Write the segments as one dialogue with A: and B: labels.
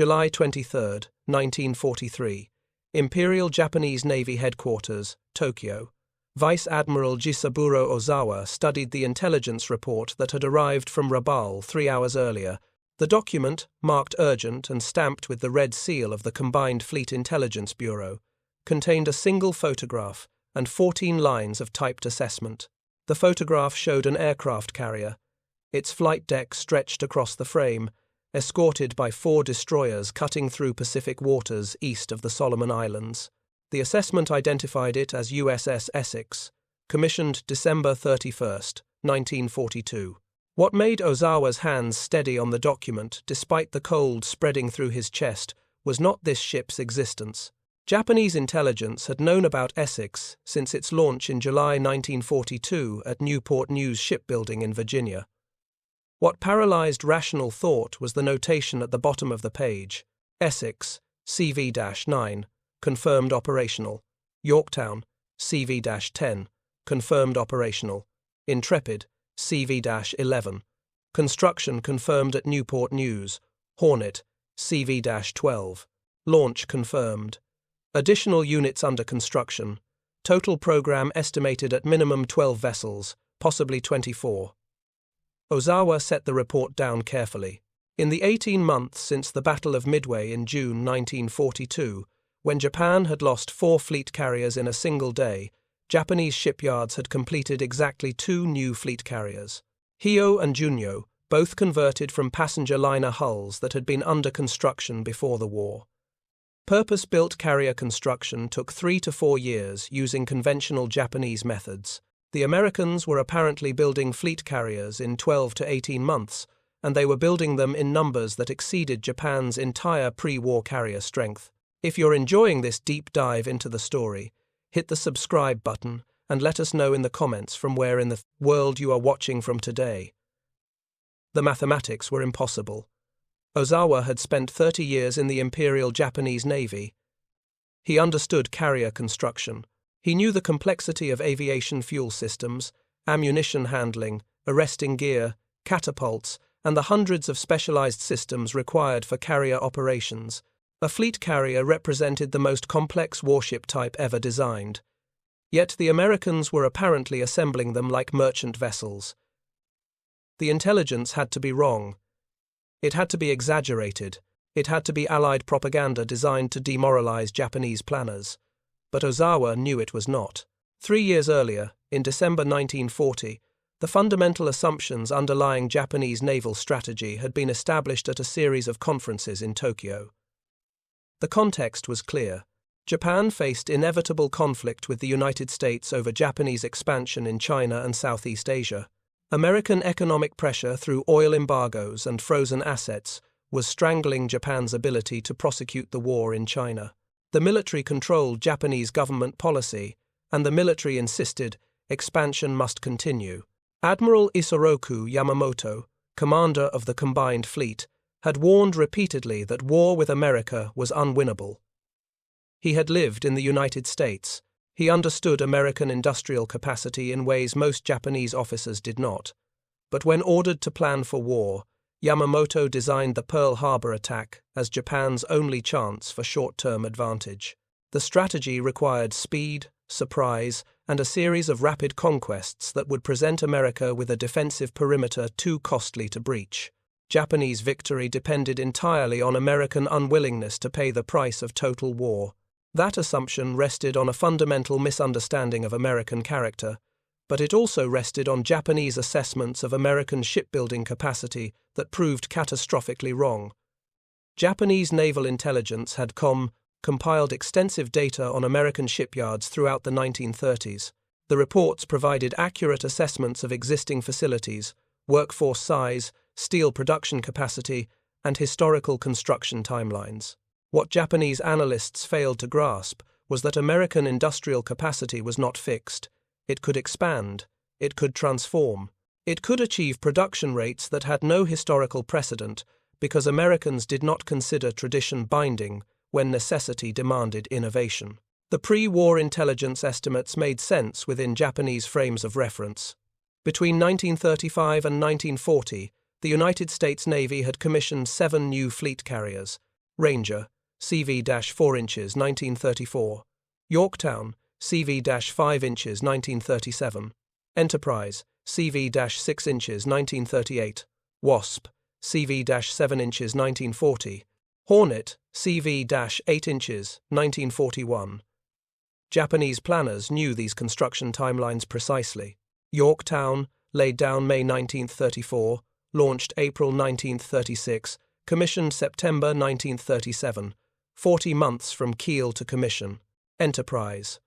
A: July 23, 1943. Imperial Japanese Navy Headquarters, Tokyo. Vice Admiral Ozawa studied the intelligence report that had arrived from Rabaul 3 hours earlier. The document, marked urgent and stamped with the red seal of the Combined Fleet Intelligence Bureau, contained a single photograph and 14 lines of typed assessment. The photograph showed an aircraft carrier, its flight deck stretched across the frame, escorted by 4 destroyers cutting through Pacific waters east of the Solomon Islands. The assessment identified it as USS Essex, commissioned December 31, 1942. What made Ozawa's hands steady on the document, despite the cold spreading through his chest, was not this ship's existence. Japanese intelligence had known about Essex since its launch in July 1942 at Newport News Shipbuilding in Virginia. What paralyzed rational thought was the notation at the bottom of the page: Essex, CV-9. Confirmed operational. Yorktown, CV-10. Confirmed operational. Intrepid, CV-11. Construction confirmed at Newport News. Hornet, CV-12. Launch confirmed. Additional units under construction. Total program estimated at minimum 12 vessels, possibly 24. Ozawa set the report down carefully. In the 18 months since the Battle of Midway in June 1942, when Japan had lost 4 fleet carriers in a single day, Japanese shipyards had completed exactly 2 new fleet carriers. Hyo and Junyo, both converted from passenger liner hulls that had been under construction before the war. Purpose-built carrier construction took 3 to 4 years using conventional Japanese methods. The Americans were apparently building fleet carriers in 12 to 18 months, and they were building them in numbers that exceeded Japan's entire pre-war carrier strength. If you're enjoying this deep dive into the story, hit the subscribe button and let us know in the comments from where in the world you are watching from today. The mathematics were impossible. Ozawa had spent 30 years in the Imperial Japanese Navy. He understood carrier construction. He knew the complexity of aviation fuel systems, ammunition handling, arresting gear, catapults, and the hundreds of specialized systems required for carrier operations. A fleet carrier represented the most complex warship type ever designed. Yet the Americans were apparently assembling them like merchant vessels. The intelligence had to be wrong. It had to be exaggerated. It had to be Allied propaganda designed to demoralize Japanese planners. But Ozawa knew it was not. 3 years earlier, in December 1940, the fundamental assumptions underlying Japanese naval strategy had been established at a series of conferences in Tokyo. The context was clear. Japan faced inevitable conflict with the United States over Japanese expansion in China and Southeast Asia. American economic pressure through oil embargoes and frozen assets was strangling Japan's ability to prosecute the war in China. The military controlled Japanese government policy, and the military insisted expansion must continue. Admiral Isoroku Yamamoto, commander of the Combined Fleet, had warned repeatedly that war with America was unwinnable. He had lived in the United States. He understood American industrial capacity in ways most Japanese officers did not. But when ordered to plan for war, Yamamoto designed the Pearl Harbor attack as Japan's only chance for short-term advantage. The strategy required speed, surprise, and a series of rapid conquests that would present America with a defensive perimeter too costly to breach. Japanese victory depended entirely on American unwillingness to pay the price of total war. That assumption rested on a fundamental misunderstanding of American character, but it also rested on Japanese assessments of American shipbuilding capacity that proved catastrophically wrong. Japanese naval intelligence had compiled extensive data on American shipyards throughout the 1930s. The reports provided accurate assessments of existing facilities, workforce size, steel production capacity, and historical construction timelines. What Japanese analysts failed to grasp was that American industrial capacity was not fixed. It could expand. It could transform. It could achieve production rates that had no historical precedent because Americans did not consider tradition binding when necessity demanded innovation. The pre-war intelligence estimates made sense within Japanese frames of reference. Between 1935 and 1940, the United States Navy had commissioned 7 new fleet carriers, Ranger, CV-4 inches 1934. Yorktown, CV-5 inches 1937. Enterprise, CV-6 inches 1938. Wasp, CV-7 inches 1940. Hornet, CV-8 inches 1941. Japanese planners knew these construction timelines precisely. Yorktown, laid down May 1934, launched April 1936, commissioned September 1937, 40 months from keel to commission. Enterprise,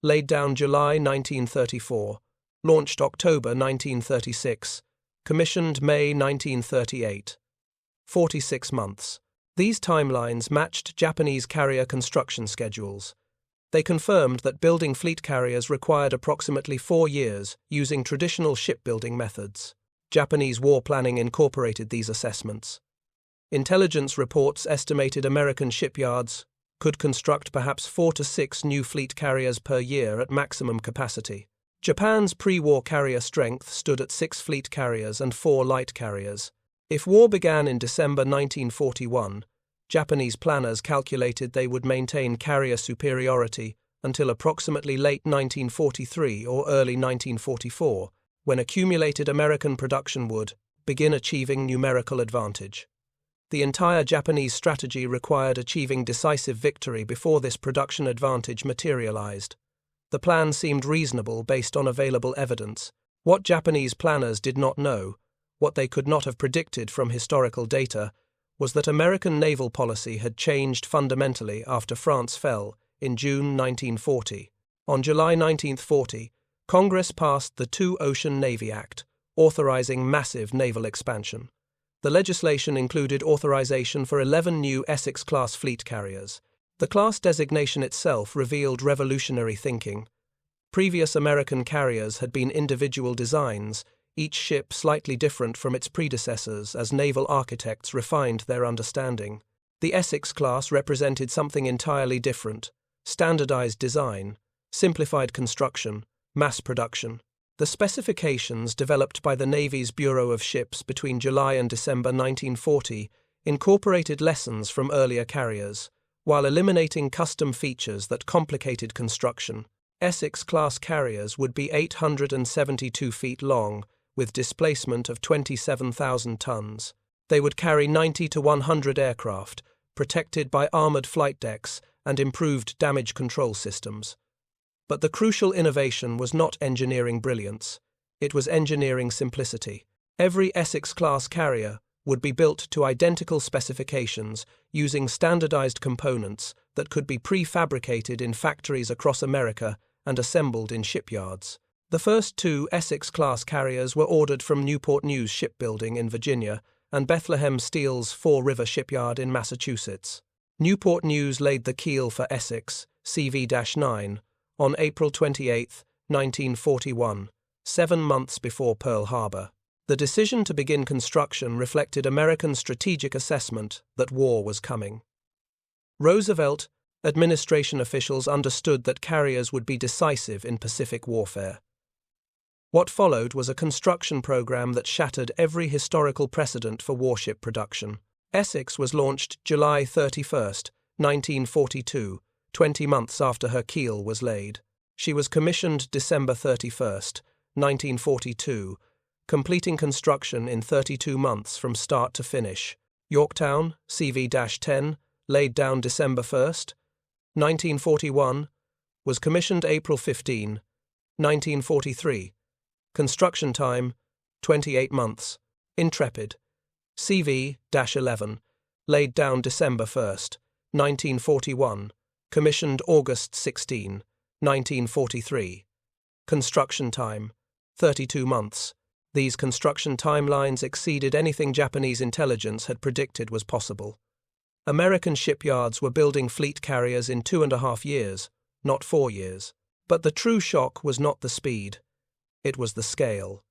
A: laid down July 1934, launched October 1936, commissioned May 1938, 46 months. These timelines matched Japanese carrier construction schedules. They confirmed that building fleet carriers required approximately 4 years using traditional shipbuilding methods. Japanese war planning incorporated these assessments. Intelligence reports estimated American shipyards could construct perhaps 4 to 6 new fleet carriers per year at maximum capacity. Japan's pre-war carrier strength stood at 6 fleet carriers and 4 light carriers. If war began in December 1941, Japanese planners calculated they would maintain carrier superiority until approximately late 1943 or early 1944, when accumulated American production would begin achieving numerical advantage. The entire Japanese strategy required achieving decisive victory before this production advantage materialized. The plan seemed reasonable based on available evidence. What Japanese planners did not know, what they could not have predicted from historical data, was that American naval policy had changed fundamentally after France fell in June 1940. On July 1940, Congress passed the Two-Ocean Navy Act, authorizing massive naval expansion. The legislation included authorization for 11 new Essex-Class fleet carriers. The class designation itself revealed revolutionary thinking. Previous American carriers had been individual designs, each ship slightly different from its predecessors as naval architects refined their understanding. The Essex-Class represented something entirely different: standardized design, simplified construction, mass production. The specifications developed by the Navy's Bureau of Ships between July and December 1940 incorporated lessons from earlier carriers, while eliminating custom features that complicated construction. Essex-Class carriers would be 872 feet long, with displacement of 27,000 tons. They would carry 90 to 100 aircraft, protected by armored flight decks and improved damage control systems. But the crucial innovation was not engineering brilliance, it was engineering simplicity. Every Essex-Class carrier would be built to identical specifications using standardized components that could be prefabricated in factories across America and assembled in shipyards. The first 2 Essex-Class carriers were ordered from Newport News Shipbuilding in Virginia and Bethlehem Steel's Fall River Shipyard in Massachusetts. Newport News laid the keel for Essex, CV-9, on April 28, 1941, 7 months before Pearl Harbor. The decision to begin construction reflected American strategic assessment that war was coming. Roosevelt administration officials understood that carriers would be decisive in Pacific warfare. What followed was a construction program that shattered every historical precedent for warship production. Essex was launched July 31, 1942, 20 months after her keel was laid. She was commissioned December 31, 1942, completing construction in 32 months from start to finish. Yorktown, CV-10, laid down December 1, 1941, was commissioned April 15, 1943. Construction time, 28 months. Intrepid, CV-11, laid down December 1, 1941, commissioned August 16, 1943. Construction time, 32 months. These construction timelines exceeded anything Japanese intelligence had predicted was possible. American shipyards were building fleet carriers in 2.5 years, not 4 years. But the true shock was not the speed. It was the scale.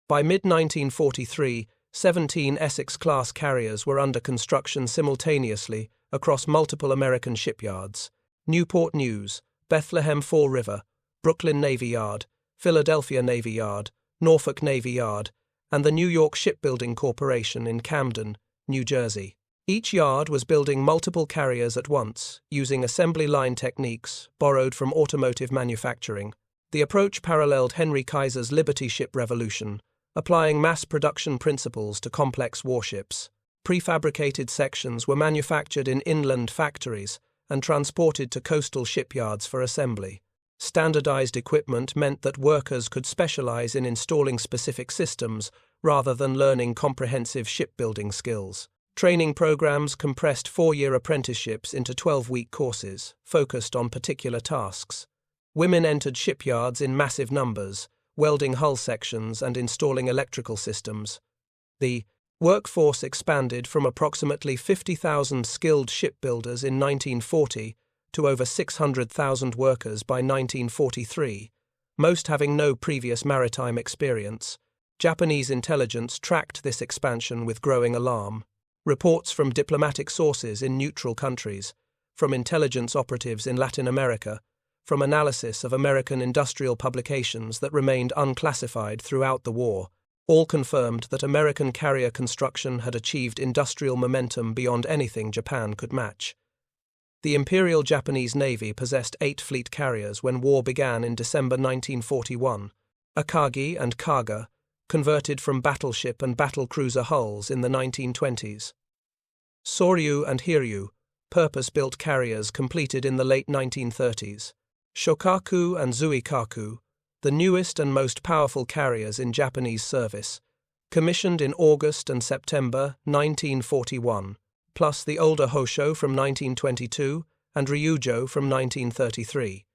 A: By mid-1943, 17 Essex-Class carriers were under construction simultaneously across multiple American shipyards: Newport News, Bethlehem Fall River, Brooklyn Navy Yard, Philadelphia Navy Yard, Norfolk Navy Yard, and the New York Shipbuilding Corporation in Camden, New Jersey. Each yard was building multiple carriers at once, using assembly line techniques borrowed from automotive manufacturing. The approach paralleled Henry Kaiser's Liberty Ship Revolution, applying mass production principles to complex warships. Prefabricated sections were manufactured in inland factories and transported to coastal shipyards for assembly. Standardized equipment meant that workers could specialize in installing specific systems rather than learning comprehensive shipbuilding skills. Training programs compressed 4-year apprenticeships into 12-week courses, focused on particular tasks. Women entered shipyards in massive numbers, welding hull sections and installing electrical systems. The workforce expanded from approximately 50,000 skilled shipbuilders in 1940 to over 600,000 workers by 1943, most having no previous maritime experience. Japanese intelligence tracked this expansion with growing alarm. Reports from diplomatic sources in neutral countries, from intelligence operatives in Latin America, from analysis of American industrial publications that remained unclassified throughout the war, all confirmed that American carrier construction had achieved industrial momentum beyond anything Japan could match. The Imperial Japanese Navy possessed 8 fleet carriers when war began in December 1941. Akagi and Kaga, converted from battleship and battlecruiser hulls in the 1920s. Soryu and Hiryu, purpose-built carriers completed in the late 1930s. Shokaku and Zuikaku, the newest and most powerful carriers in Japanese service, commissioned in August and September 1941, plus the older Hosho from 1922 and Ryujo from 1933.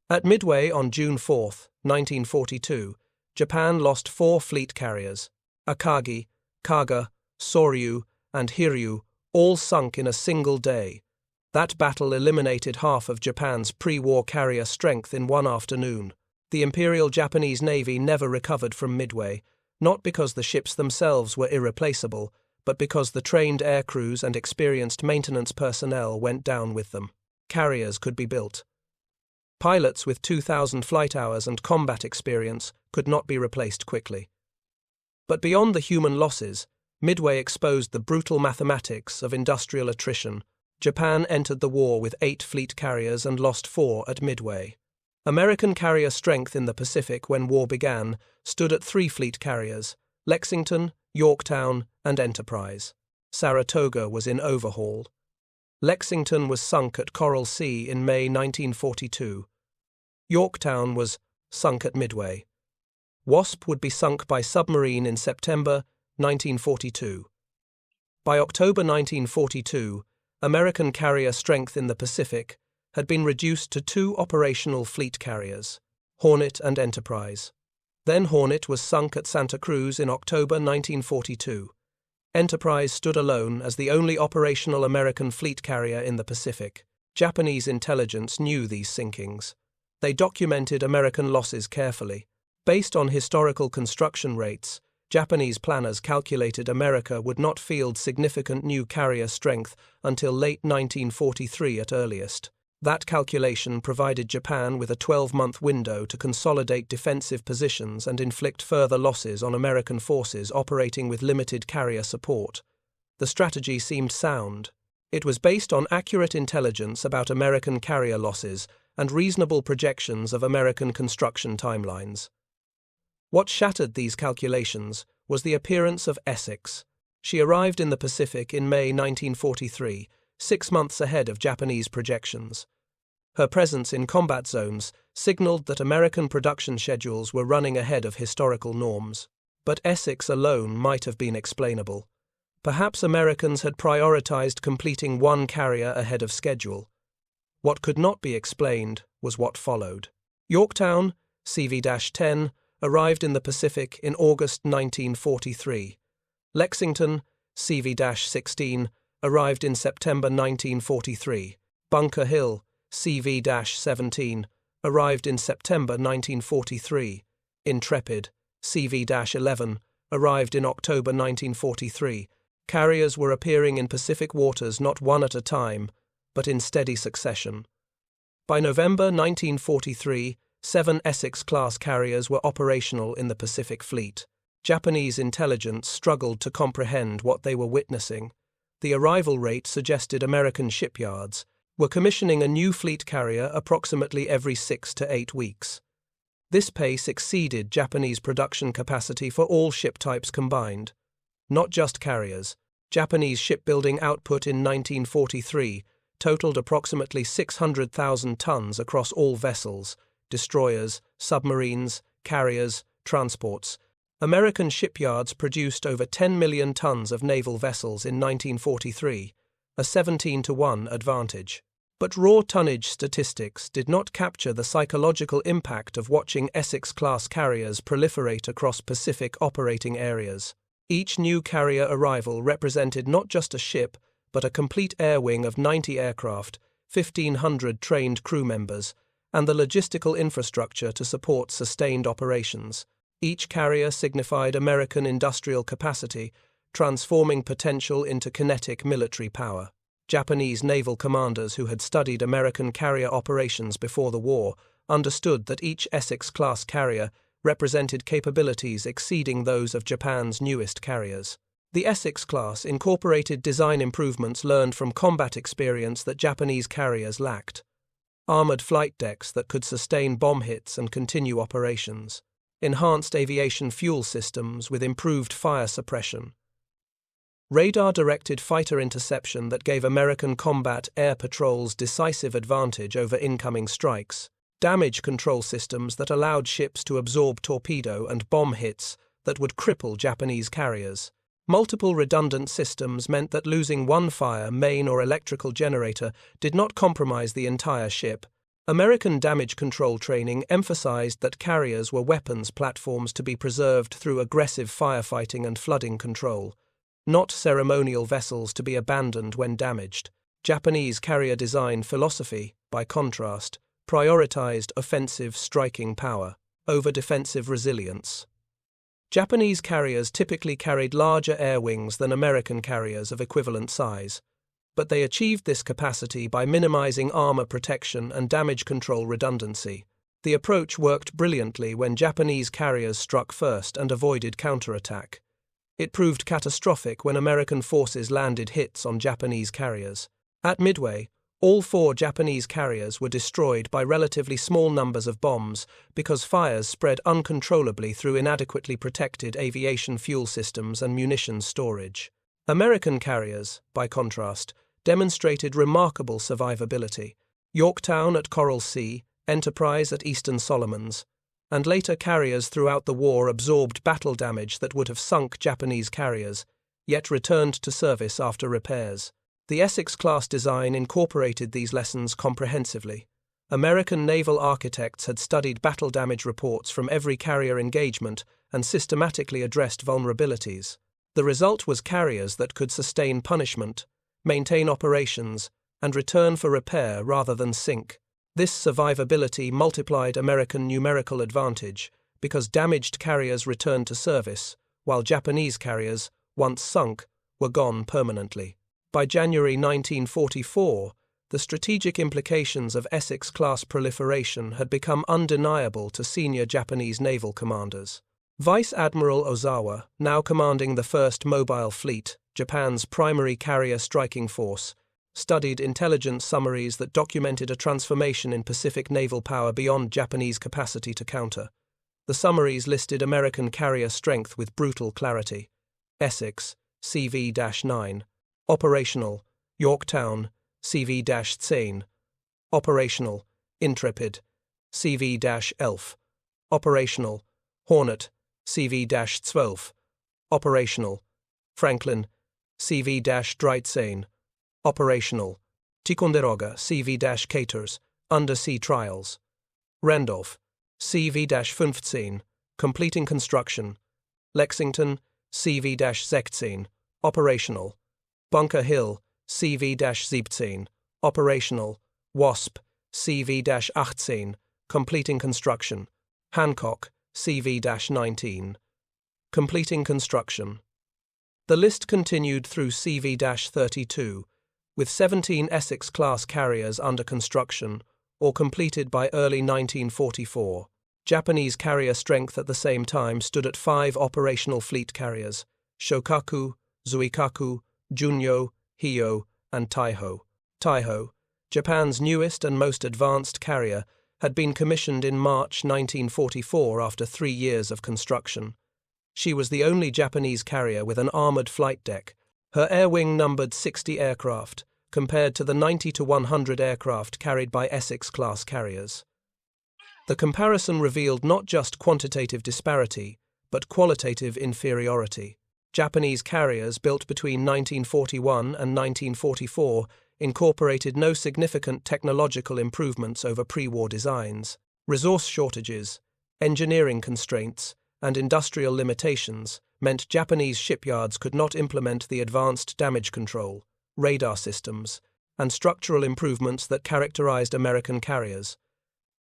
A: At Midway on June 4, 1942, Japan lost 4 fleet carriers. Akagi, Kaga, Soryu, and Hiryu all sunk in a single day. That battle eliminated half of Japan's pre-war carrier strength in one afternoon. The Imperial Japanese Navy never recovered from Midway, not because the ships themselves were irreplaceable, but because the trained air crews and experienced maintenance personnel went down with them. Carriers could be built. Pilots with 2,000 flight hours and combat experience could not be replaced quickly. But beyond the human losses, Midway exposed the brutal mathematics of industrial attrition. Japan entered the war with 8 fleet carriers and lost 4 at Midway. American carrier strength in the Pacific when war began stood at 3 fleet carriers: Lexington, Yorktown, and Enterprise. Saratoga was in overhaul. Lexington was sunk at Coral Sea in May 1942. Yorktown was sunk at Midway. Wasp would be sunk by submarine in September 1942. By October 1942, American carrier strength in the Pacific had been reduced to 2 operational fleet carriers, Hornet and Enterprise. Then Hornet was sunk at Santa Cruz in October 1942. Enterprise stood alone as the only operational American fleet carrier in the Pacific. Japanese intelligence knew these sinkings. They documented American losses carefully. Based on historical construction rates, Japanese planners calculated America would not field significant new carrier strength until late 1943 at earliest. That calculation provided Japan with a 12-month window to consolidate defensive positions and inflict further losses on American forces operating with limited carrier support. The strategy seemed sound. It was based on accurate intelligence about American carrier losses and reasonable projections of American construction timelines. What shattered these calculations was the appearance of Essex. She arrived in the Pacific in May 1943, 6 months ahead of Japanese projections. Her presence in combat zones signaled that American production schedules were running ahead of historical norms. But Essex alone might have been explainable. Perhaps Americans had prioritized completing 1 carrier ahead of schedule. What could not be explained was what followed. Yorktown, CV-10, arrived in the Pacific in August 1943. Lexington, CV-16, arrived in September 1943. Bunker Hill, CV-17, arrived in September 1943. Intrepid, CV-11, arrived in October 1943. Carriers were appearing in Pacific waters not one at a time, but in steady succession. By November 1943, 7 Essex-Class carriers were operational in the Pacific Fleet. Japanese intelligence struggled to comprehend what they were witnessing. the arrival rate suggested American shipyards were commissioning a new fleet carrier approximately every 6 to 8 weeks. This pace exceeded Japanese production capacity for all ship types combined. Not just carriers, Japanese shipbuilding output in 1943 totaled approximately 600,000 tons across all vessels, destroyers, submarines, carriers, transports. American shipyards produced over 10 million tons of naval vessels in 1943, a 17-to-1 advantage. But raw tonnage statistics did not capture the psychological impact of watching Essex-class carriers proliferate across Pacific operating areas. Each new carrier arrival represented not just a ship, but a complete air wing of 90 aircraft, 1,500 trained crew members, and the logistical infrastructure to support sustained operations. Each carrier signified American industrial capacity, transforming potential into kinetic military power. Japanese naval commanders who had studied American carrier operations before the war understood that each Essex-class carrier represented capabilities exceeding those of Japan's newest carriers. The Essex-class incorporated design improvements learned from combat experience that Japanese carriers lacked. Armored flight decks that could sustain bomb hits and continue operations. Enhanced aviation fuel systems with improved fire suppression. Radar-directed fighter interception that gave American combat air patrols decisive advantage over incoming strikes. Damage control systems that allowed ships to absorb torpedo and bomb hits that would cripple Japanese carriers. Multiple redundant systems meant that losing one fire, main, or electrical generator did not compromise the entire ship. American damage control training emphasized that carriers were weapons platforms to be preserved through aggressive firefighting and flooding control, not ceremonial vessels to be abandoned when damaged. Japanese carrier design philosophy, by contrast, prioritized offensive striking power over defensive resilience. Japanese carriers typically carried larger air wings than American carriers of equivalent size, but they achieved this capacity by minimizing armor protection and damage control redundancy. The approach worked brilliantly when Japanese carriers struck first and avoided counterattack. It proved catastrophic when American forces landed hits on Japanese carriers. At Midway, all 4 Japanese carriers were destroyed by relatively small numbers of bombs because fires spread uncontrollably through inadequately protected aviation fuel systems and munitions storage. American carriers, by contrast, demonstrated remarkable survivability. Yorktown at Coral Sea, Enterprise at Eastern Solomons, and later carriers throughout the war absorbed battle damage that would have sunk Japanese carriers, yet returned to service after repairs. The Essex-class design incorporated these lessons comprehensively. American naval architects had studied battle damage reports from every carrier engagement and systematically addressed vulnerabilities. The result was carriers that could sustain punishment, maintain operations, and return for repair rather than sink. This survivability multiplied American numerical advantage because damaged carriers returned to service, while Japanese carriers, once sunk, were gone permanently. By January 1944, the strategic implications of Essex-class proliferation had become undeniable to senior Japanese naval commanders. Vice Admiral Ozawa, now commanding the 1st Mobile Fleet, Japan's primary carrier striking force, studied intelligence summaries that documented a transformation in Pacific naval power beyond Japanese capacity to counter. The summaries listed American carrier strength with brutal clarity. Essex, CV-9. Operational, Yorktown, CV-10. Operational, Intrepid, CV-11. Operational, Hornet, CV-12. Operational, Franklin, CV-13. Operational, Ticonderoga, CV-Caters, Undersea Trials. Randolph, CV-15. Completing construction. Lexington, CV-16. Operational. Bunker Hill, CV-17. Operational. Wasp, CV-18. Completing construction. Hancock, CV-19. Completing construction. The list continued through CV-32, with 17 Essex-class carriers under construction or completed by early 1944. Japanese carrier strength at the same time stood at 5 operational fleet carriers: Shokaku, Zuikaku, Junyo, Hyo, and Taiho. Taiho, Japan's newest and most advanced carrier, had been commissioned in March 1944 after 3 years of construction. She was the only Japanese carrier with an armoured flight deck. Her air wing numbered 60 aircraft, compared to the 90 to 100 aircraft carried by Essex-Class carriers. The comparison revealed not just quantitative disparity, but qualitative inferiority. Japanese carriers built between 1941 and 1944 incorporated no significant technological improvements over pre-war designs. Resource shortages, engineering constraints, and industrial limitations meant Japanese shipyards could not implement the advanced damage control, radar systems, and structural improvements that characterized American carriers.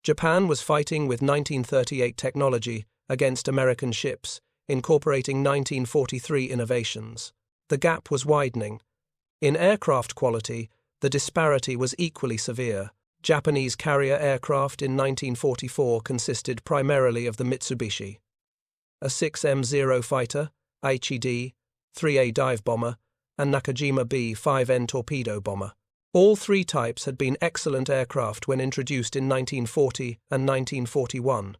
A: Japan was fighting with 1938 technology against American ships, incorporating 1943 innovations. The gap was widening. In aircraft quality, the disparity was equally severe. Japanese carrier aircraft in 1944 consisted primarily of the Mitsubishi, a 6M0 fighter, Aichi-D, 3A dive bomber, and Nakajima B-5N torpedo bomber. All 3 types had been excellent aircraft when introduced in 1940 and 1941.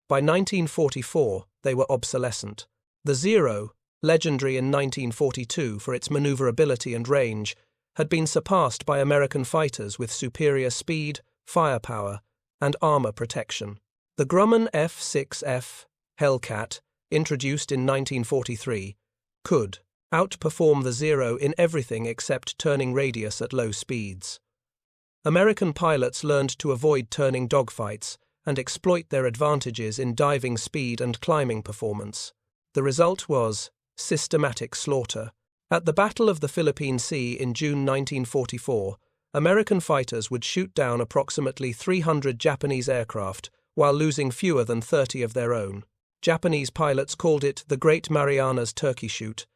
A: By 1944, they were obsolescent. The Zero, legendary in 1942 for its maneuverability and range, had been surpassed by American fighters with superior speed, firepower, and armor protection. The Grumman F-6F, Hellcat, introduced in 1943, could outperform the Zero in everything except turning radius at low speeds. American pilots learned to avoid turning dogfights and exploit their advantages in diving speed and climbing performance. The result was systematic slaughter. At the Battle of the Philippine Sea in June 1944, American fighters would shoot down approximately 300 Japanese aircraft while losing fewer than 30 of their own. Japanese pilots called it the Great Marianas Turkey Shoot.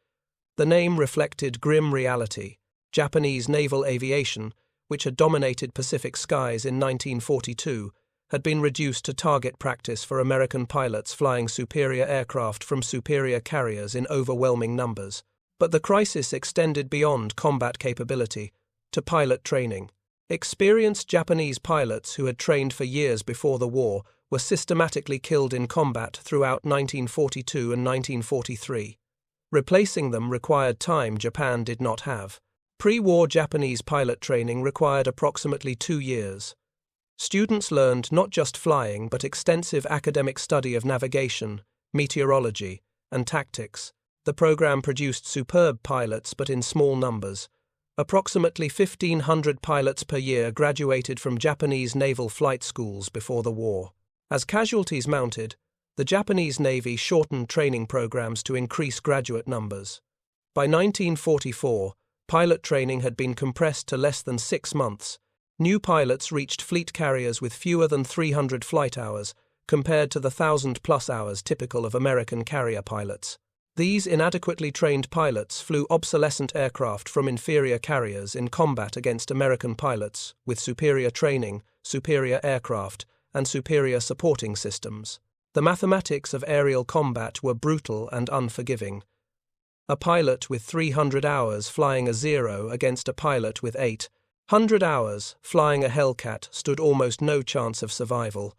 A: The name reflected grim reality. Japanese naval aviation, which had dominated Pacific skies in 1942, had been reduced to target practice for American pilots flying superior aircraft from superior carriers in overwhelming numbers. But the crisis extended beyond combat capability to pilot training. Experienced Japanese pilots who had trained for years before the war were systematically killed in combat throughout 1942 and 1943. Replacing them required time Japan did not have. Pre-war Japanese pilot training required approximately 2 years. Students learned not just flying but extensive academic study of navigation, meteorology, and tactics. The program produced superb pilots but in small numbers. Approximately 1,500 pilots per year graduated from Japanese naval flight schools before the war. As casualties mounted, the Japanese Navy shortened training programs to increase graduate numbers. By 1944, pilot training had been compressed to less than 6 months. New pilots reached fleet carriers with fewer than 300 flight hours, compared to the 1,000+ hours typical of American carrier pilots. These inadequately trained pilots flew obsolescent aircraft from inferior carriers in combat against American pilots with superior training, superior aircraft, and superior supporting systems. The mathematics of aerial combat were brutal and unforgiving. A pilot with 300 hours flying a Zero against a pilot with 800 hours flying a Hellcat stood almost no chance of survival.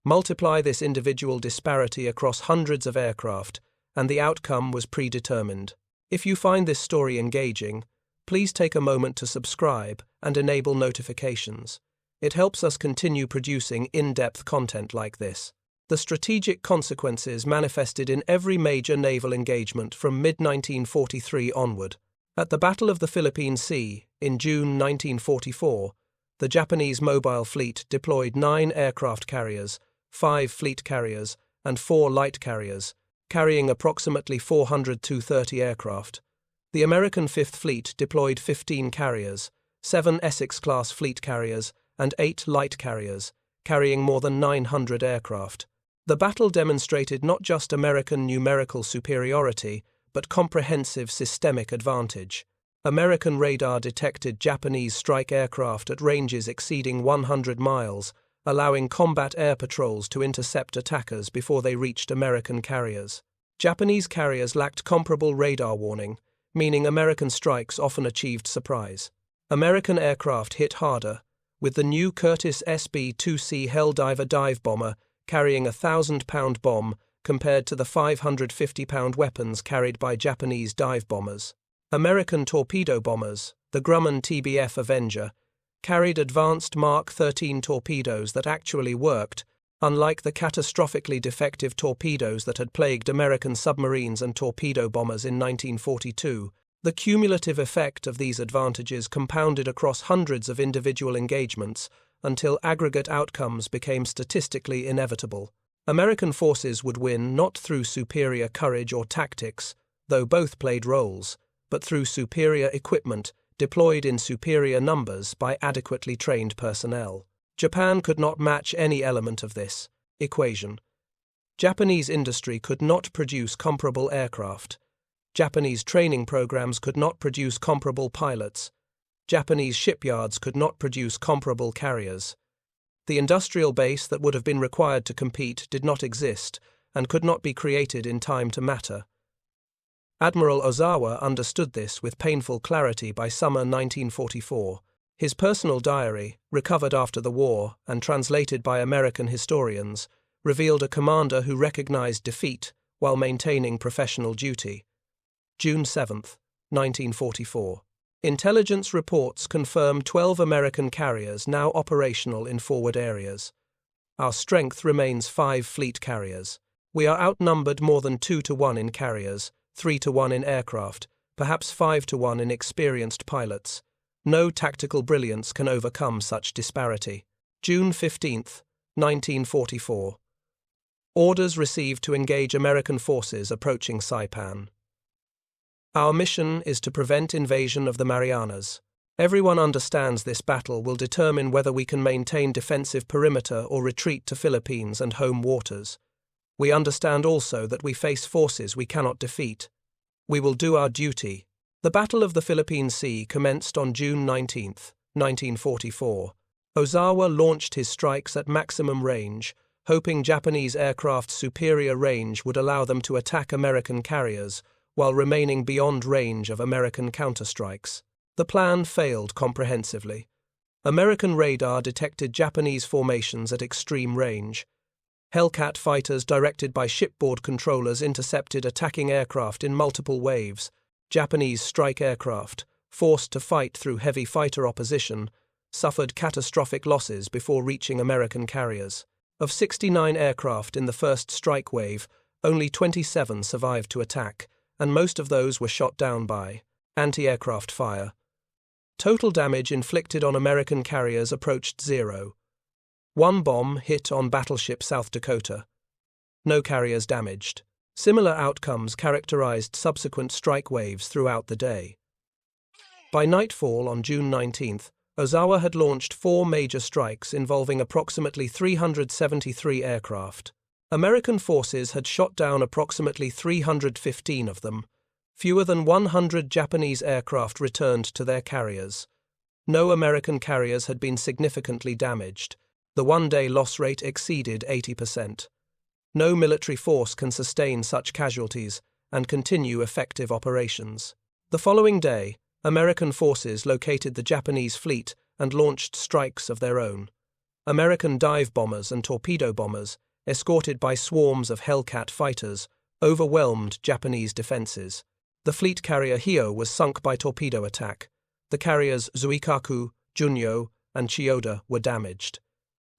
A: Multiply this individual disparity across hundreds of aircraft, and the outcome was predetermined. If you find this story engaging, please take a moment to subscribe and enable notifications. It helps us continue producing in-depth content like this. The strategic consequences manifested in every major naval engagement from mid-1943 onward. At the Battle of the Philippine Sea, in June 1944, the Japanese mobile fleet deployed 9 aircraft carriers, 5 fleet carriers, and 4 light carriers, carrying approximately 400 Tu-30 aircraft. The American Fifth Fleet deployed 15 carriers, 7 Essex-Class fleet carriers, and 8 light carriers, carrying more than 900 aircraft. The battle demonstrated not just American numerical superiority, but comprehensive systemic advantage. American radar detected Japanese strike aircraft at ranges exceeding 100 miles, allowing combat air patrols to intercept attackers before they reached American carriers. Japanese carriers lacked comparable radar warning, meaning American strikes often achieved surprise. American aircraft hit harder, with the new Curtiss SB-2C Helldiver dive bomber carrying a 1,000-pound bomb compared to the 550-pound weapons carried by Japanese dive bombers. American torpedo bombers, the Grumman TBF Avenger, carried advanced Mark 13 torpedoes that actually worked, unlike the catastrophically defective torpedoes that had plagued American submarines and torpedo bombers in 1942. The cumulative effect of these advantages compounded across hundreds of individual engagements until aggregate outcomes became statistically inevitable. American forces would win not through superior courage or tactics, though both played roles, but through superior equipment deployed in superior numbers by adequately trained personnel. Japan could not match any element of this equation. Japanese industry could not produce comparable aircraft. Japanese training programs could not produce comparable pilots. Japanese shipyards could not produce comparable carriers. The industrial base that would have been required to compete did not exist and could not be created in time to matter. Admiral Ozawa understood this with painful clarity by summer 1944. His personal diary, recovered after the war and translated by American historians, revealed a commander who recognized defeat while maintaining professional duty. June 7, 1944. Intelligence reports confirm 12 American carriers now operational in forward areas. Our strength remains 5 fleet carriers. We are outnumbered more than 2-to-1 in carriers, 3-to-1 in aircraft, perhaps 5-to-1 in experienced pilots. No tactical brilliance can overcome such disparity. June 15, 1944. Orders received to engage American forces approaching Saipan. Our mission is to prevent invasion of the Marianas. Everyone understands this battle will determine whether we can maintain defensive perimeter or retreat to Philippines and home waters. We understand also that we face forces we cannot defeat. We will do our duty. The Battle of the Philippine Sea commenced on June 19, 1944. Ozawa launched his strikes at maximum range, hoping Japanese aircraft's superior range would allow them to attack American carriers, while remaining beyond range of American counterstrikes. The plan failed comprehensively. American radar detected Japanese formations at extreme range. Hellcat fighters directed by shipboard controllers intercepted attacking aircraft in multiple waves. Japanese strike aircraft, forced to fight through heavy fighter opposition, suffered catastrophic losses before reaching American carriers. Of 69 aircraft in the first strike wave, only 27 survived to attack, and most of those were shot down by anti-aircraft fire. Total damage inflicted on American carriers approached 0. 1 bomb hit on battleship South Dakota. No carriers damaged. Similar outcomes characterized subsequent strike waves throughout the day. By nightfall on June 19th, Ozawa had launched 4 major strikes involving approximately 373 aircraft. American forces had shot down approximately 315 of them. Fewer than 100 Japanese aircraft returned to their carriers. No American carriers had been significantly damaged. The one-day loss rate exceeded 80%. No military force can sustain such casualties and continue effective operations. The following day, American forces located the Japanese fleet and launched strikes of their own. American dive bombers and torpedo bombers, escorted by swarms of Hellcat fighters, overwhelmed Japanese defenses. The fleet carrier Hio was sunk by torpedo attack. The carriers Zuikaku, Junyo, and Chiyoda were damaged.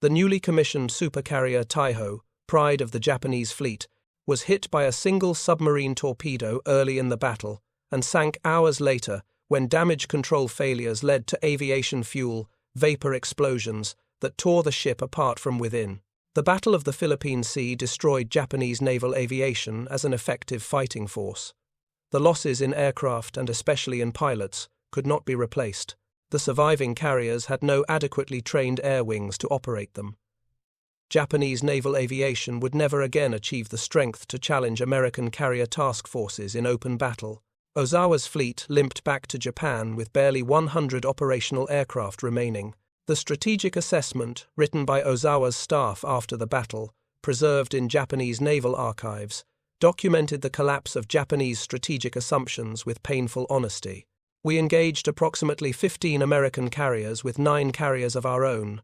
A: The newly commissioned supercarrier Taiho, pride of the Japanese fleet, was hit by a single submarine torpedo early in the battle and sank hours later when damage control failures led to aviation fuel vapor explosions that tore the ship apart from within. The Battle of the Philippine Sea destroyed Japanese naval aviation as an effective fighting force. The losses in aircraft and especially in pilots could not be replaced. The surviving carriers had no adequately trained air wings to operate them. Japanese naval aviation would never again achieve the strength to challenge American carrier task forces in open battle. Ozawa's fleet limped back to Japan with barely 100 operational aircraft remaining. The strategic assessment, written by Ozawa's staff after the battle, preserved in Japanese naval archives, documented the collapse of Japanese strategic assumptions with painful honesty. We engaged approximately 15 American carriers with 9 carriers of our own.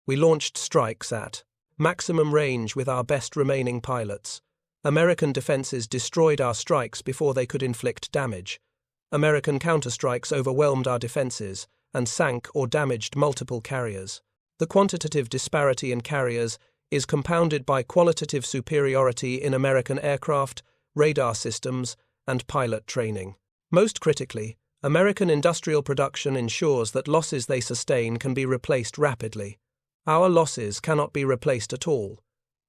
A: We launched strikes at maximum range with our best remaining pilots. American defenses destroyed our strikes before they could inflict damage. American counterstrikes overwhelmed our defenses and sank or damaged multiple carriers. The quantitative disparity in carriers is compounded by qualitative superiority in American aircraft, radar systems, and pilot training. Most critically, American industrial production ensures that losses they sustain can be replaced rapidly. Our losses cannot be replaced at all.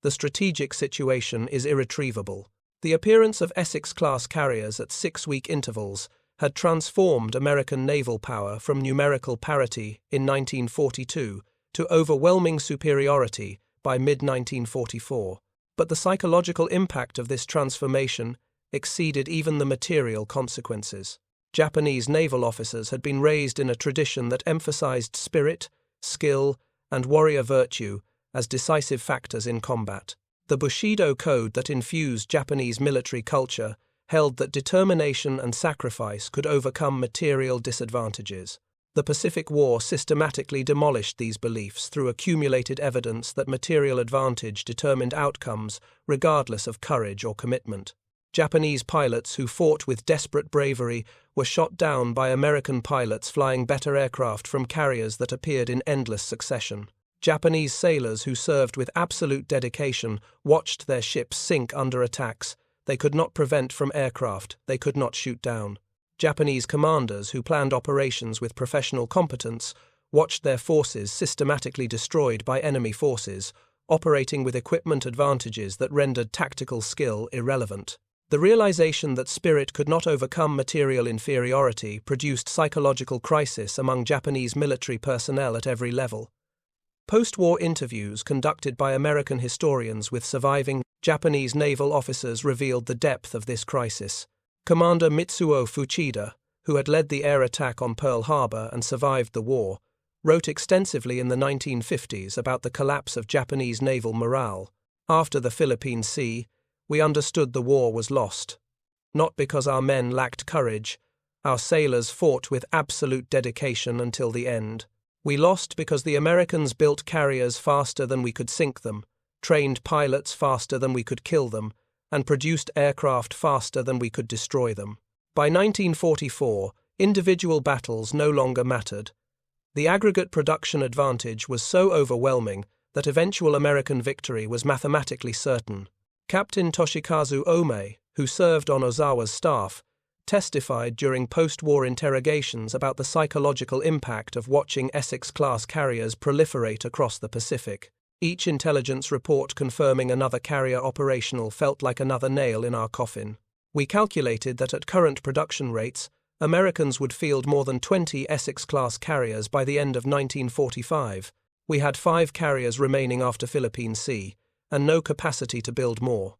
A: The strategic situation is irretrievable. The appearance of Essex-Class carriers at 6-week intervals had transformed American naval power from numerical parity in 1942 to overwhelming superiority by mid-1944. But the psychological impact of this transformation exceeded even the material consequences. Japanese naval officers had been raised in a tradition that emphasized spirit, skill, and warrior virtue as decisive factors in combat. The Bushido Code that infused Japanese military culture held that determination and sacrifice could overcome material disadvantages. The Pacific War systematically demolished these beliefs through accumulated evidence that material advantage determined outcomes regardless of courage or commitment. Japanese pilots who fought with desperate bravery were shot down by American pilots flying better aircraft from carriers that appeared in endless succession. Japanese sailors who served with absolute dedication watched their ships sink under attacks they could not prevent from aircraft they could not shoot down. Japanese commanders who planned operations with professional competence watched their forces systematically destroyed by enemy forces, operating with equipment advantages that rendered tactical skill irrelevant. The realization that spirit could not overcome material inferiority produced psychological crisis among Japanese military personnel at every level. Post-war interviews conducted by American historians with surviving Japanese naval officers revealed the depth of this crisis. Commander Mitsuo Fuchida, who had led the air attack on Pearl Harbor and survived the war, wrote extensively in the 1950s about the collapse of Japanese naval morale. After the Philippine Sea, we understood the war was lost. Not because our men lacked courage, our sailors fought with absolute dedication until the end. We lost because the Americans built carriers faster than we could sink them, trained pilots faster than we could kill them, and produced aircraft faster than we could destroy them. By 1944, individual battles no longer mattered. The aggregate production advantage was so overwhelming that eventual American victory was mathematically certain. Captain Toshikazu Ome, who served on Ozawa's staff, testified during post-war interrogations about the psychological impact of watching Essex-Class carriers proliferate across the Pacific. Each intelligence report confirming another carrier operational felt like another nail in our coffin. We calculated that at current production rates, Americans would field more than 20 Essex-Class carriers by the end of 1945. We had 5 carriers remaining after Philippine Sea, and no capacity to build more.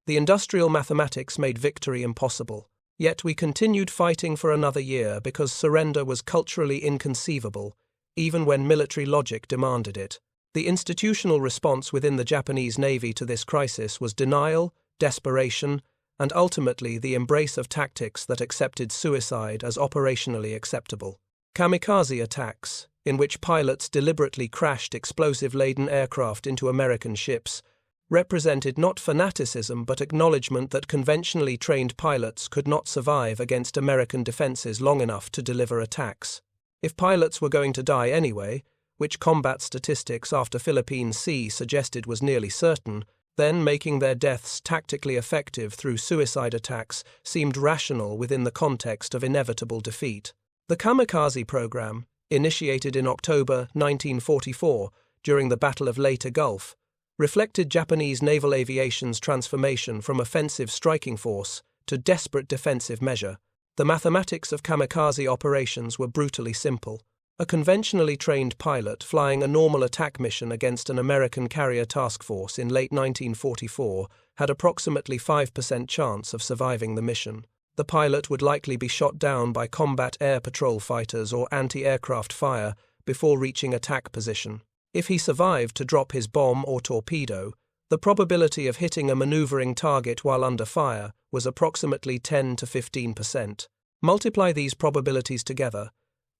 A: The industrial mathematics made victory impossible. Yet we continued fighting for another year because surrender was culturally inconceivable, even when military logic demanded it. The institutional response within the Japanese Navy to this crisis was denial, desperation, and ultimately the embrace of tactics that accepted suicide as operationally acceptable. Kamikaze attacks, in which pilots deliberately crashed explosive-laden aircraft into American ships, represented not fanaticism but acknowledgement that conventionally trained pilots could not survive against American defenses long enough to deliver attacks. If pilots were going to die anyway, which combat statistics after Philippine Sea suggested was nearly certain, then making their deaths tactically effective through suicide attacks seemed rational within the context of inevitable defeat. The kamikaze program, initiated in October 1944 during the Battle of Leyte Gulf, reflected Japanese naval aviation's transformation from offensive striking force to desperate defensive measure. The mathematics of kamikaze operations were brutally simple. A conventionally trained pilot flying a normal attack mission against an American carrier task force in late 1944 had approximately 5% chance of surviving the mission. The pilot would likely be shot down by combat air patrol fighters or anti-aircraft fire before reaching attack position. If he survived to drop his bomb or torpedo, The probability of hitting a maneuvering target while under fire was approximately 10 to 15%. Multiply these probabilities together,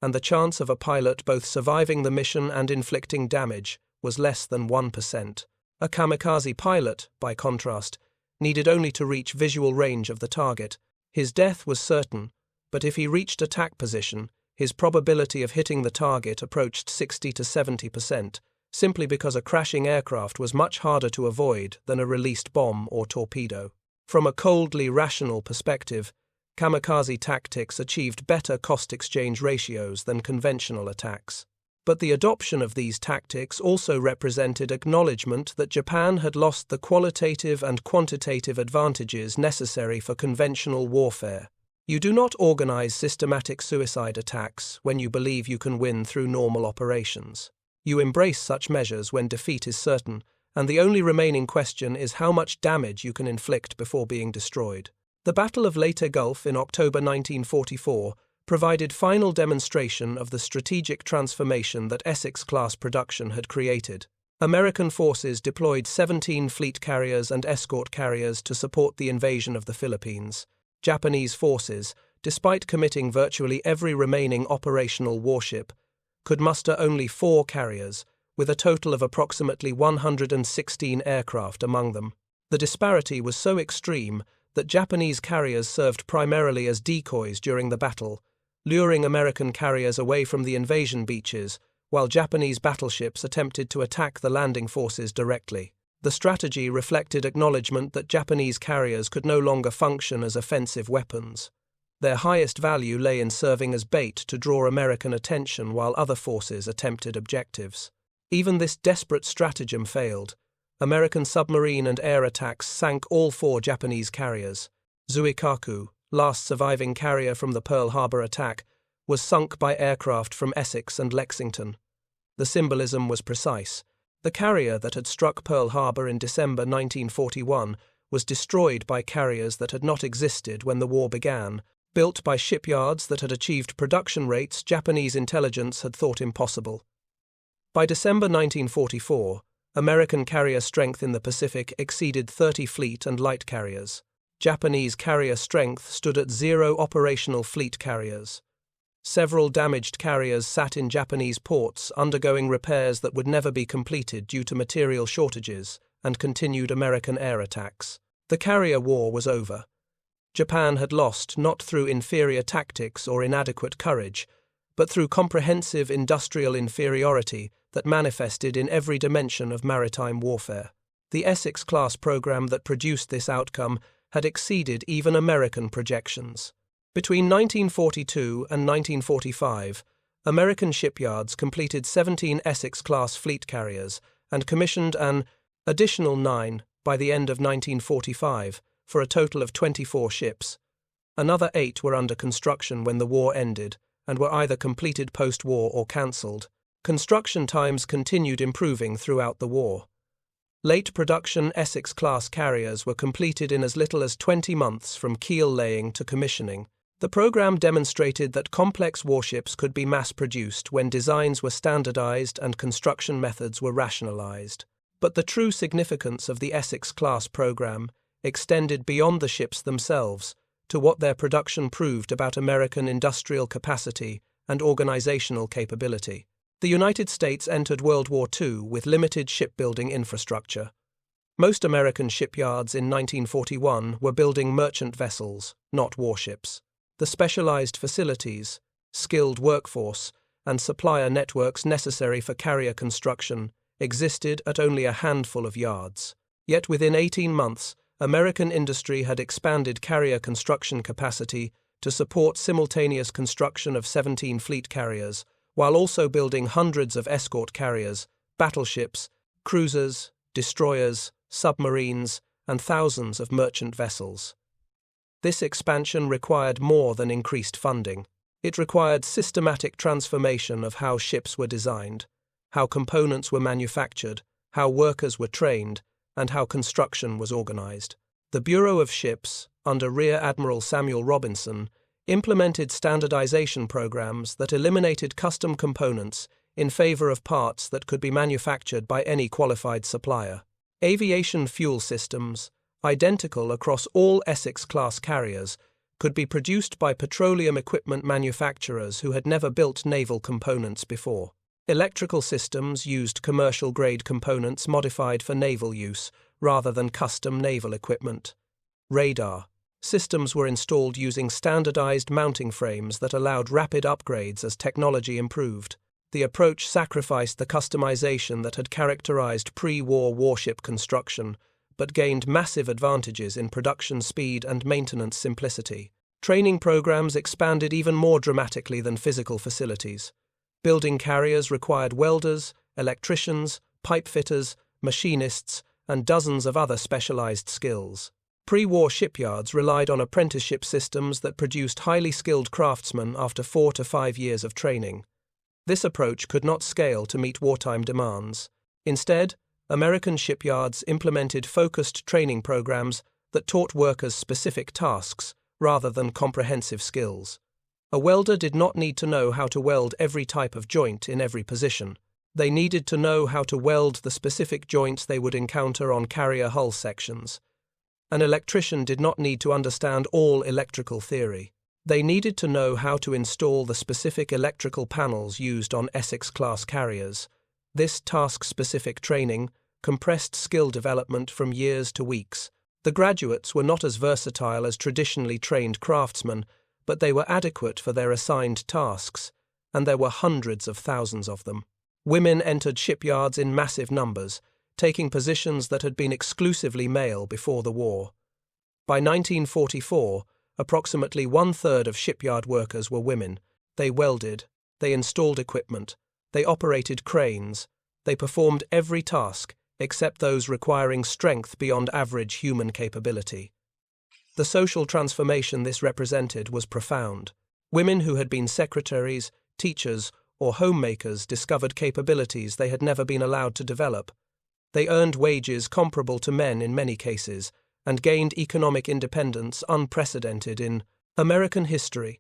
A: and the chance of a pilot both surviving the mission and inflicting damage was less than 1%. A kamikaze pilot, by contrast, needed only to reach visual range of the target. His death was certain, but if he reached attack position, his probability of hitting the target approached 60 to 70%, simply because a crashing aircraft was much harder to avoid than a released bomb or torpedo. From a coldly rational perspective, kamikaze tactics achieved better cost-exchange ratios than conventional attacks. But the adoption of these tactics also represented acknowledgement that Japan had lost the qualitative and quantitative advantages necessary for conventional warfare. You do not organize systematic suicide attacks when you believe you can win through normal operations. You embrace such measures when defeat is certain, and the only remaining question is how much damage you can inflict before being destroyed. The Battle of Leyte Gulf in October 1944 provided final demonstration of the strategic transformation that Essex-Class production had created. American forces deployed 17 fleet carriers and escort carriers to support the invasion of the Philippines. Japanese forces, despite committing virtually every remaining operational warship, could muster only 4 carriers, with a total of approximately 116 aircraft among them. The disparity was so extreme that Japanese carriers served primarily as decoys during the battle, luring American carriers away from the invasion beaches, while Japanese battleships attempted to attack the landing forces directly. The strategy reflected acknowledgement that Japanese carriers could no longer function as offensive weapons. Their highest value lay in serving as bait to draw American attention while other forces attempted objectives. Even this desperate stratagem failed. American submarine and air attacks sank all 4 Japanese carriers. Zuikaku, last surviving carrier from the Pearl Harbor attack, was sunk by aircraft from Essex and Lexington. The symbolism was precise. The carrier that had struck Pearl Harbor in December 1941 was destroyed by carriers that had not existed when the war began, built by shipyards that had achieved production rates Japanese intelligence had thought impossible. By December 1944, American carrier strength in the Pacific exceeded 30 fleet and light carriers. Japanese carrier strength stood at 0 operational fleet carriers. Several damaged carriers sat in Japanese ports undergoing repairs that would never be completed due to material shortages and continued American air attacks. The carrier war was over. Japan had lost not through inferior tactics or inadequate courage, but through comprehensive industrial inferiority that manifested in every dimension of maritime warfare. The Essex-Class program that produced this outcome had exceeded even American projections. Between 1942 and 1945, American shipyards completed 17 Essex-Class fleet carriers and commissioned an additional 9 by the end of 1945, for a total of 24 ships. Another 8 were under construction when the war ended and were either completed post-war or cancelled. Construction times continued improving throughout the war. Late production Essex-Class carriers were completed in as little as 20 months from keel laying to commissioning. The program demonstrated that complex warships could be mass-produced when designs were standardized and construction methods were rationalized. But the true significance of the Essex-Class program extended beyond the ships themselves to what their production proved about American industrial capacity and organizational capability. The United States entered World War II with limited shipbuilding infrastructure. Most American shipyards in 1941 were building merchant vessels, not warships. The specialized facilities, skilled workforce, and supplier networks necessary for carrier construction existed at only a handful of yards. Yet within 18 months, American industry had expanded carrier construction capacity to support simultaneous construction of 17 fleet carriers, while also building hundreds of escort carriers, battleships, cruisers, destroyers, submarines, and thousands of merchant vessels. This expansion required more than increased funding. It required systematic transformation of how ships were designed, how components were manufactured, how workers were trained, and how construction was organized. The Bureau of Ships, under Rear Admiral Samuel Robinson, implemented standardization programs that eliminated custom components in favor of parts that could be manufactured by any qualified supplier. Aviation fuel systems, identical across all Essex-class carriers, could be produced by petroleum equipment manufacturers who had never built naval components before. Electrical systems used commercial-grade components modified for naval use, rather than custom naval equipment. Radar systems were installed using standardized mounting frames that allowed rapid upgrades as technology improved. The approach sacrificed the customization that had characterized pre-war warship construction, but gained massive advantages in production speed and maintenance simplicity. Training programs expanded even more dramatically than physical facilities. Building carriers required welders, electricians, pipe fitters, machinists, and dozens of other specialized skills. Pre-war shipyards relied on apprenticeship systems that produced highly skilled craftsmen after 4 to 5 years of training. This approach could not scale to meet wartime demands. Instead, American shipyards implemented focused training programs that taught workers specific tasks rather than comprehensive skills. A welder did not need to know how to weld every type of joint in every position. They needed to know how to weld the specific joints they would encounter on carrier hull sections. An electrician did not need to understand all electrical theory. They needed to know how to install the specific electrical panels used on Essex-class carriers. This task-specific training compressed skill development from years to weeks. The graduates were not as versatile as traditionally trained craftsmen, but they were adequate for their assigned tasks, and there were hundreds of thousands of them. Women entered shipyards in massive numbers, taking positions that had been exclusively male before the war. By 1944, approximately 1/3 of shipyard workers were women. They welded, they installed equipment, they operated cranes, they performed every task except those requiring strength beyond average human capability. The social transformation this represented was profound. Women who had been secretaries, teachers, or homemakers discovered capabilities they had never been allowed to develop. They earned wages comparable to men in many cases, and gained economic independence unprecedented in American history.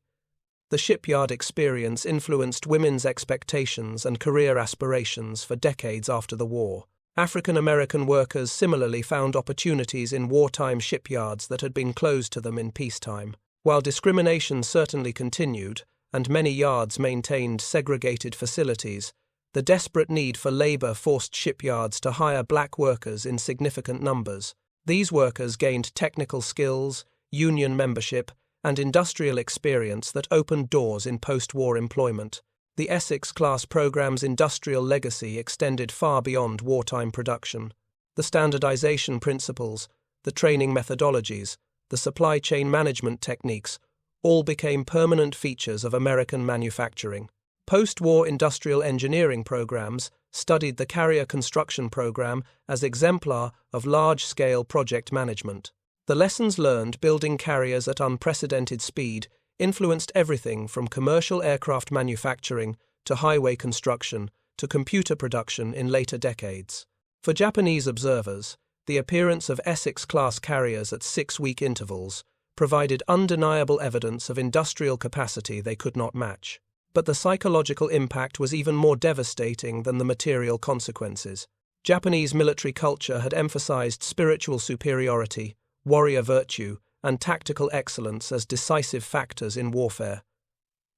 A: The shipyard experience influenced women's expectations and career aspirations for decades after the war. African American workers similarly found opportunities in wartime shipyards that had been closed to them in peacetime. While discrimination certainly continued, and many yards maintained segregated facilities, the desperate need for labor forced shipyards to hire black workers in significant numbers. These workers gained technical skills, union membership, and industrial experience that opened doors in post-war employment. The Essex-class program's industrial legacy extended far beyond wartime production. The standardization principles, the training methodologies, the supply chain management techniques all became permanent features of American manufacturing. Post-war industrial engineering programs studied the carrier construction program as exemplar of large-scale project management. The lessons learned building carriers at unprecedented speed influenced everything from commercial aircraft manufacturing to highway construction to computer production in later decades. For Japanese observers, the appearance of Essex-class carriers at 6-week intervals provided undeniable evidence of industrial capacity they could not match. But the psychological impact was even more devastating than the material consequences. Japanese military culture had emphasized spiritual superiority, warrior virtue, and tactical excellence as decisive factors in warfare.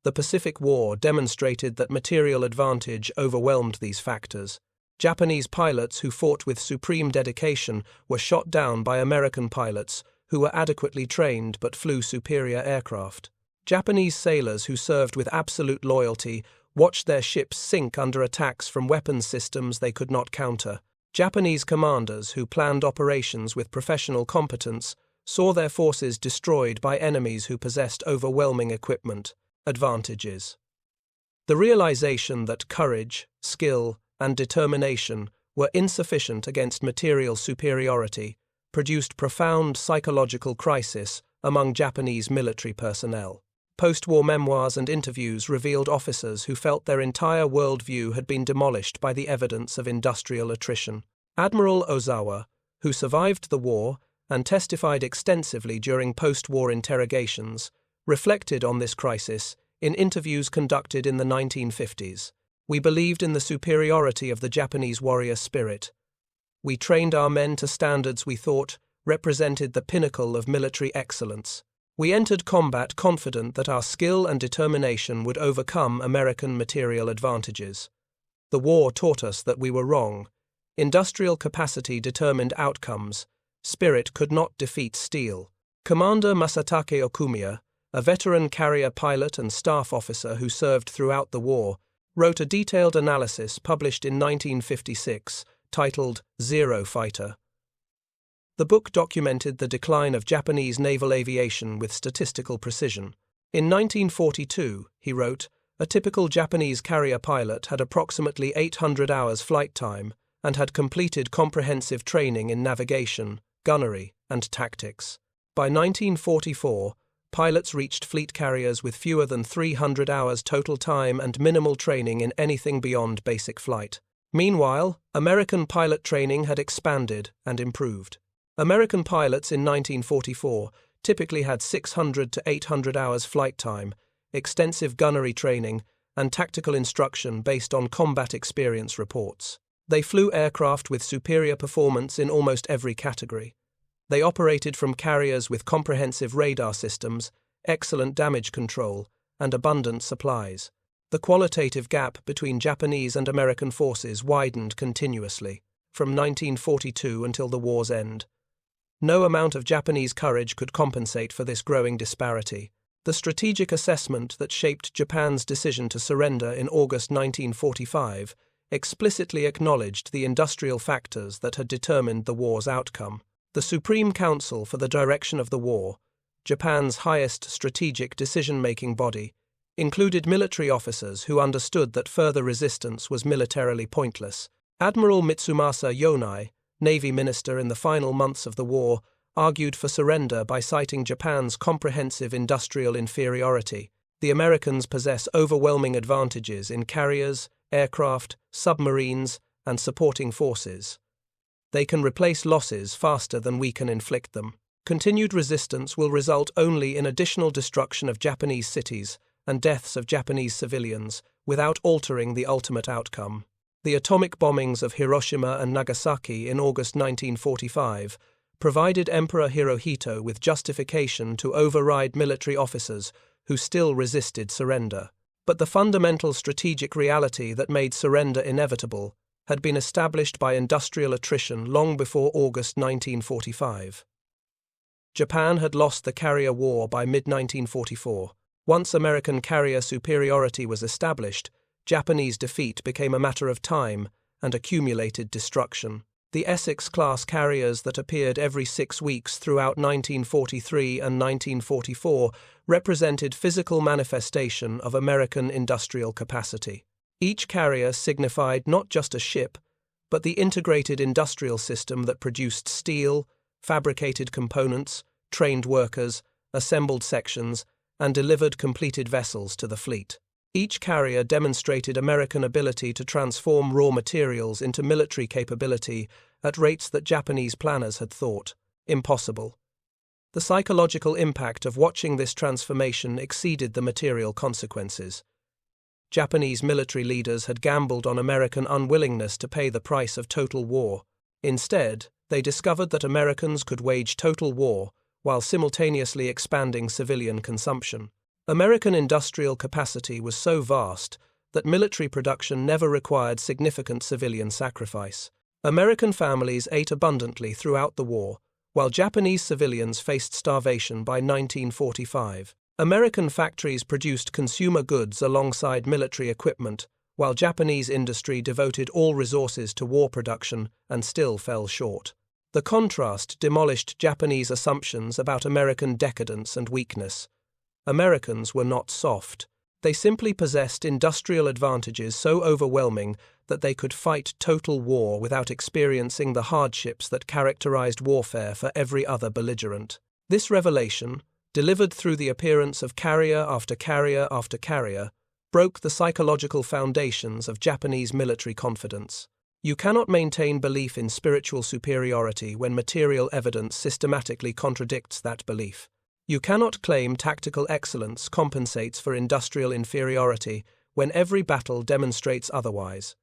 A: The Pacific War demonstrated that material advantage overwhelmed these factors. Japanese pilots who fought with supreme dedication were shot down by American pilots who were adequately trained but flew superior aircraft. Japanese sailors who served with absolute loyalty watched their ships sink under attacks from weapons systems they could not counter. Japanese commanders who planned operations with professional competence saw their forces destroyed by enemies who possessed overwhelming equipment. Advantages. The realization that courage, skill, and determination were insufficient against material superiority produced profound psychological crisis among Japanese military personnel. Post-war memoirs and interviews revealed officers who felt their entire worldview had been demolished by the evidence of industrial attrition. Admiral Ozawa, who survived the war and testified extensively during post-war interrogations, reflected on this crisis in interviews conducted in the 1950s. "We believed in the superiority of the Japanese warrior spirit. We trained our men to standards we thought represented the pinnacle of military excellence. We entered combat confident that our skill and determination would overcome American material advantages. The war taught us that we were wrong. Industrial capacity determined outcomes. Spirit could not defeat steel. Commander Masatake Okumiya, a veteran carrier pilot and staff officer who served throughout the war, wrote a detailed analysis published in 1956, titled Zero Fighter. The book documented the decline of Japanese naval aviation with statistical precision. In 1942, he wrote, a typical Japanese carrier pilot had approximately 800 hours flight time and had completed comprehensive training in navigation, gunnery, and tactics. By 1944, pilots reached fleet carriers with fewer than 300 hours total time and minimal training in anything beyond basic flight. Meanwhile, American pilot training had expanded and improved. American pilots in 1944 typically had 600 to 800 hours flight time, extensive gunnery training, and tactical instruction based on combat experience reports. They flew aircraft with superior performance in almost every category. They operated from carriers with comprehensive radar systems, excellent damage control, and abundant supplies. The qualitative gap between Japanese and American forces widened continuously, from 1942 until the war's end. No amount of Japanese courage could compensate for this growing disparity. The strategic assessment that shaped Japan's decision to surrender in August 1945 explicitly acknowledged the industrial factors that had determined the war's outcome. The Supreme Council for the Direction of the War, Japan's highest strategic decision-making body, included military officers who understood that further resistance was militarily pointless. Admiral Mitsumasa Yonai, Navy minister in the final months of the war, argued for surrender by citing Japan's comprehensive industrial inferiority. The Americans possess overwhelming advantages in carriers, aircraft, submarines, and supporting forces. They can replace losses faster than we can inflict them. Continued resistance will result only in additional destruction of Japanese cities and deaths of Japanese civilians without altering the ultimate outcome. The atomic bombings of Hiroshima and Nagasaki in August 1945 provided Emperor Hirohito with justification to override military officers who still resisted surrender. But the fundamental strategic reality that made surrender inevitable had been established by industrial attrition long before August 1945. Japan had lost the carrier war by mid-1944. Once American carrier superiority was established, Japanese defeat became a matter of time and accumulated destruction. The Essex-Class carriers that appeared every 6 weeks throughout 1943 and 1944 represented physical manifestation of American industrial capacity. Each carrier signified not just a ship, but the integrated industrial system that produced steel, fabricated components, trained workers, assembled sections, and delivered completed vessels to the fleet. Each carrier demonstrated American ability to transform raw materials into military capability at rates that Japanese planners had thought impossible. The psychological impact of watching this transformation exceeded the material consequences. Japanese military leaders had gambled on American unwillingness to pay the price of total war. Instead, they discovered that Americans could wage total war while simultaneously expanding civilian consumption. American industrial capacity was so vast that military production never required significant civilian sacrifice. American families ate abundantly throughout the war, while Japanese civilians faced starvation by 1945. American factories produced consumer goods alongside military equipment, while Japanese industry devoted all resources to war production and still fell short. The contrast demolished Japanese assumptions about American decadence and weakness. Americans were not soft. They simply possessed industrial advantages so overwhelming that they could fight total war without experiencing the hardships that characterized warfare for every other belligerent. This revelation, delivered through the appearance of carrier after carrier after carrier, broke the psychological foundations of Japanese military confidence. You cannot maintain belief in spiritual superiority when material evidence systematically contradicts that belief. You cannot claim tactical excellence compensates for industrial inferiority when every battle demonstrates otherwise.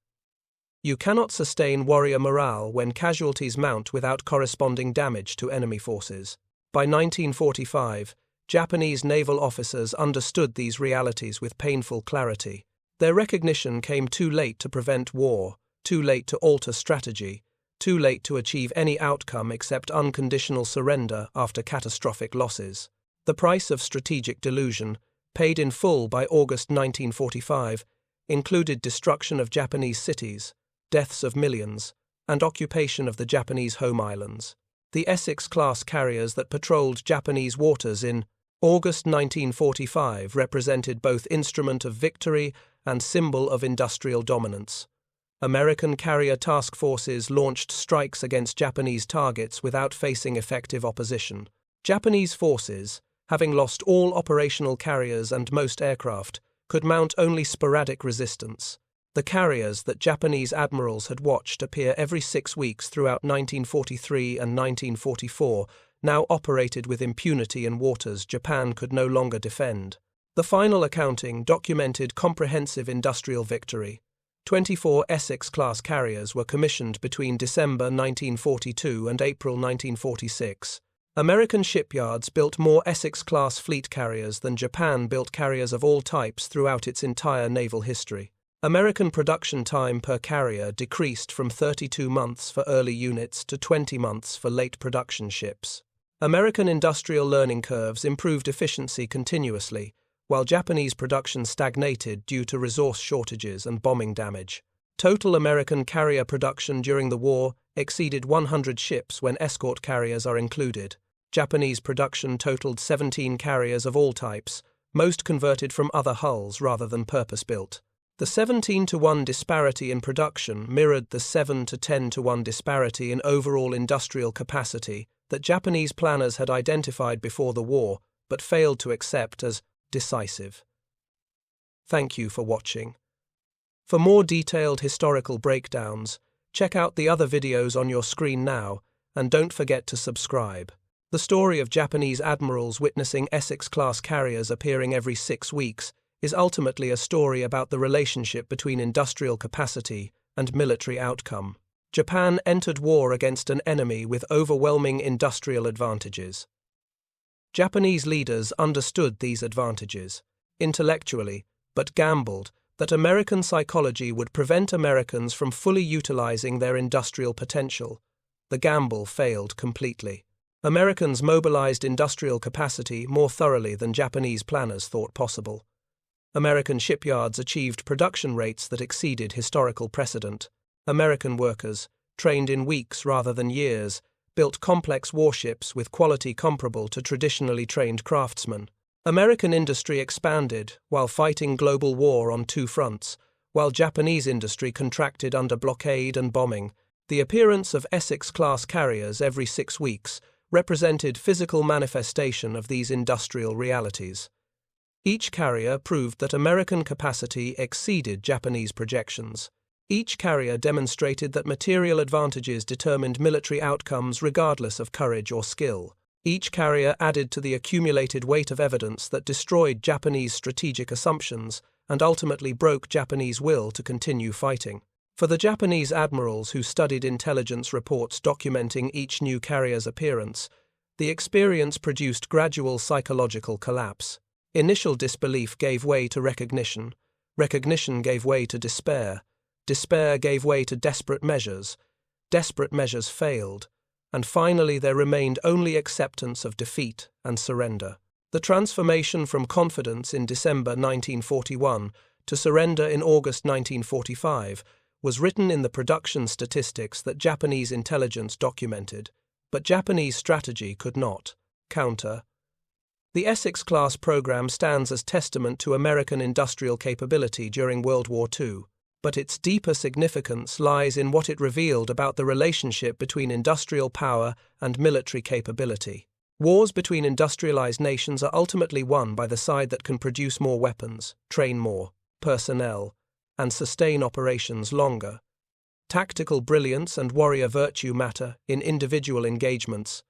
A: You cannot sustain warrior morale when casualties mount without corresponding damage to enemy forces. By 1945, Japanese naval officers understood these realities with painful clarity. Their recognition came too late to prevent war, too late to alter strategy, too late to achieve any outcome except unconditional surrender after catastrophic losses. The price of strategic delusion, paid in full by August 1945, included destruction of Japanese cities, deaths of millions, and occupation of the Japanese home islands. The Essex-Class carriers that patrolled Japanese waters in August 1945 represented both instrument of victory and symbol of industrial dominance. American carrier task forces launched strikes against Japanese targets without facing effective opposition. Japanese forces, having lost all operational carriers and most aircraft, could mount only sporadic resistance. The carriers that Japanese admirals had watched appear every 6 weeks throughout 1943 and 1944 now operated with impunity in waters Japan could no longer defend. The final accounting documented comprehensive industrial victory. 24 Essex-class carriers were commissioned between December 1942 and April 1946. American shipyards built more Essex-class fleet carriers than Japan built carriers of all types throughout its entire naval history. American production time per carrier decreased from 32 months for early units to 20 months for late production ships. American industrial learning curves improved efficiency continuously, while Japanese production stagnated due to resource shortages and bombing damage. Total American carrier production during the war exceeded 100 ships when escort carriers are included. Japanese production totaled 17 carriers of all types, most converted from other hulls rather than purpose-built. The 17-to-1 disparity in production mirrored the 7-to-10-to-1 disparity in overall industrial capacity that Japanese planners had identified before the war but failed to accept as decisive. Thank you for watching. For more detailed historical breakdowns, check out the other videos on your screen now, and don't forget to subscribe. The story of Japanese admirals witnessing Essex-class carriers appearing every 6 weeks is ultimately a story about the relationship between industrial capacity and military outcome. Japan entered war against an enemy with overwhelming industrial advantages. Japanese leaders understood these advantages, intellectually, but gambled that American psychology would prevent Americans from fully utilizing their industrial potential. The gamble failed completely. Americans mobilized industrial capacity more thoroughly than Japanese planners thought possible. American shipyards achieved production rates that exceeded historical precedent. American workers, trained in weeks rather than years, built complex warships with quality comparable to traditionally trained craftsmen. American industry expanded while fighting global war on 2 fronts, while Japanese industry contracted under blockade and bombing. The appearance of Essex-class carriers every 6 weeks represented physical manifestation of these industrial realities. Each carrier proved that American capacity exceeded Japanese projections. Each carrier demonstrated that material advantages determined military outcomes regardless of courage or skill. Each carrier added to the accumulated weight of evidence that destroyed Japanese strategic assumptions and ultimately broke Japanese will to continue fighting. For the Japanese admirals who studied intelligence reports documenting each new carrier's appearance, the experience produced gradual psychological collapse. Initial disbelief gave way to recognition. Recognition gave way to despair. Despair gave way to desperate measures. Desperate measures failed. And finally there remained only acceptance of defeat and surrender. The transformation from confidence in December 1941 to surrender in August 1945 was written in the production statistics that Japanese intelligence documented, but Japanese strategy could not counter. The Essex-class program stands as testament to American industrial capability during World War II, but its deeper significance lies in what it revealed about the relationship between industrial power and military capability. Wars between industrialized nations are ultimately won by the side that can produce more weapons, train more personnel, and sustain operations longer. Tactical brilliance and warrior virtue matter in individual engagements,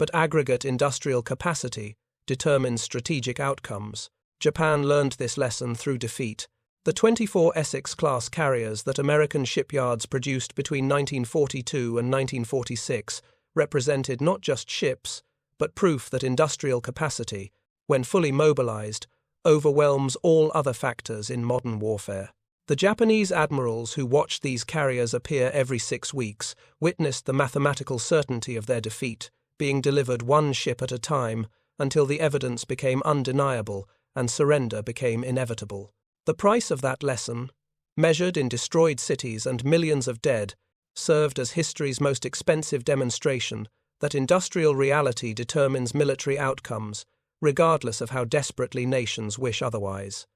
A: but aggregate industrial capacity determines strategic outcomes. Japan learned this lesson through defeat, The 24 Essex-class carriers that American shipyards produced between 1942 and 1946 represented not just ships, but proof that industrial capacity, when fully mobilized, overwhelms all other factors in modern warfare. The Japanese admirals who watched these carriers appear every 6 weeks witnessed the mathematical certainty of their defeat, being delivered one ship at a time until the evidence became undeniable and surrender became inevitable. The price of that lesson, measured in destroyed cities and millions of dead, served as history's most expensive demonstration that industrial reality determines military outcomes, regardless of how desperately nations wish otherwise.